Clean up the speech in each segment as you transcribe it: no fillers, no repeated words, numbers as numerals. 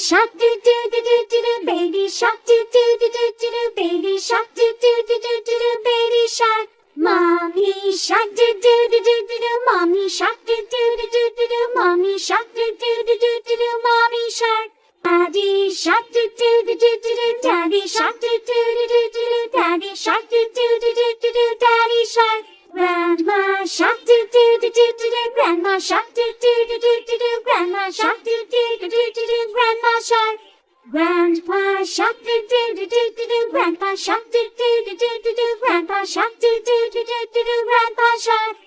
shark do do do do do do, baby shark do do do do do do, baby shark do do do do do do, baby shark. Mommy shark do do do do do do, mommy shark do do do do do do, mommy shark do do do do do do, mommy shark. Daddy shark do do do do do do, daddy shark do do do do do do, daddy shark do do do do do do, daddy shark. Grandma shark do do do do do do, grandma shark do do do do do do, grandma shark do do do do do do, grandma shark. Grandpa shark do do do do do do, grandpa shark do do do do do do, grandpa shark do do do do do do, grandpa shark.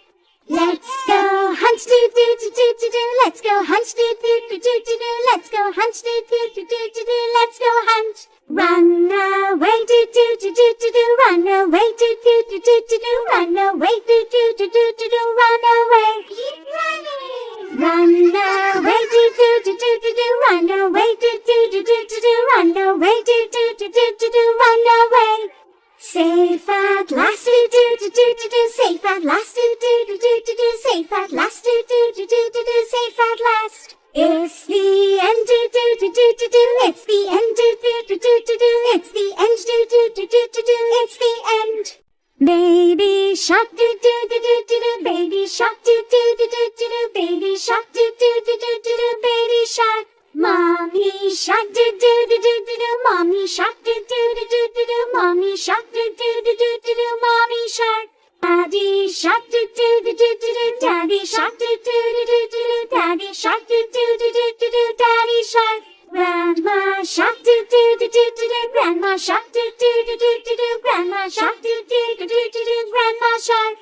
Let's go hunt do do do do do do, let's go hunt do do do do do do, let's go hunt do do do do do do, let's go hunt. Run away do do do do do do, run away do do do do do do, run away do do do do do do, run away. Keep running. Run away do do do do do do, run away do do do do do do, run away do do do do do do, run away. Safe at last do do do do do do, safe at last do do do do do do, safe at last do do do do do do, safe at last. It's the end do do do do do do, it's the end do do do do do do, it's the end do do do do do do, it's the end. Baby shark do do do do do do, baby shark do do do do do do, baby shark do do do do do do, baby shark. Mommy shark do do do do do do, mommy shark do do do do do do, mommy shark do do do do do do, mommy shark. Daddy shark do do do do do do, daddy shark do do do do do do, daddy shark do do do do do do, daddy shark. Grandma shark do do do do do do, grandma shark do do do do do do, grandma shark do do do do do do, grandma shark.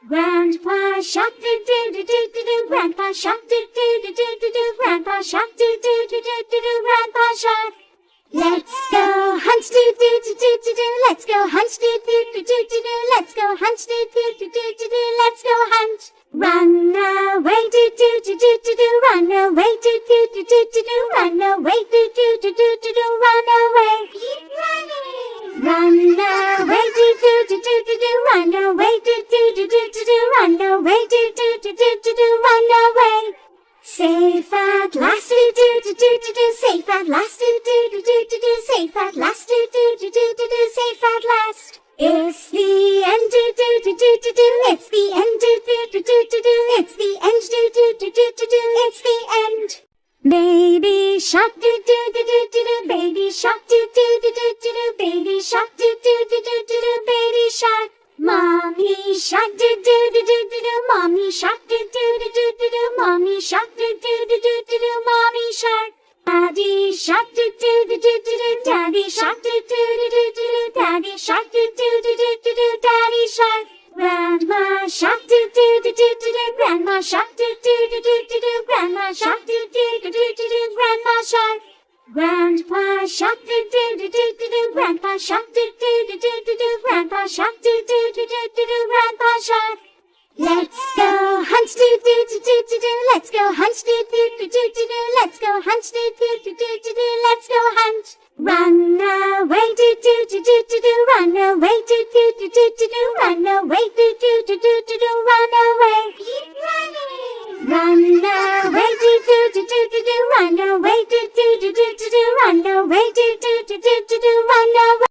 Grandpa shark do do do do do do, grandpa shark do do do do do do, grandpa shark do do do do do do, grandpa shark. Let's go hunt do do do do do do, let's go hunt do do do do do do, let's go hunt do do do do do do, let's go hunt. Run away do do do do do do, run away do do do do do do, run away do do do do do do, run away. Keep running. Run away do do do do do do, run away do do do do do do, run away do do do do do do, run away. Safe at last do do do do do do, safe at last do do do do do do, safe at last do do do do do do, safe at last. It's the end do do do do do do, it's the end do do do do do do, it's the end do do do do do do, it's the end. Baby shark do do do do do do, baby shark do do do do do do, baby shark do do do do do do, baby shark. Mommy shark do do do do do do, mommy shark do do do do do do, mommy shark do do do do do do, mommy shark. Daddy shark do do do do do do, daddy shark do do do do do do, daddy shark do do do do do do, daddy shark. Grandma shark do do do do do do, grandma shark do do do do do do, grandma shark do do do do do do, grandma shark. Grandpa shark do do do do do do, grandpa shark do do do do do do, grandpa shark do do do do do do, grandpa shark. Let's go hunt do do do do do do, let's go hunt do do do do do do, let's go hunt do do do do do do, let's go hunt. Run away do do do do do do, run away do do do do do do, run away do do do do do do, run away. Keep running. Run away do do do do do do, run away do do do do do do, run away do do do do do do, run away.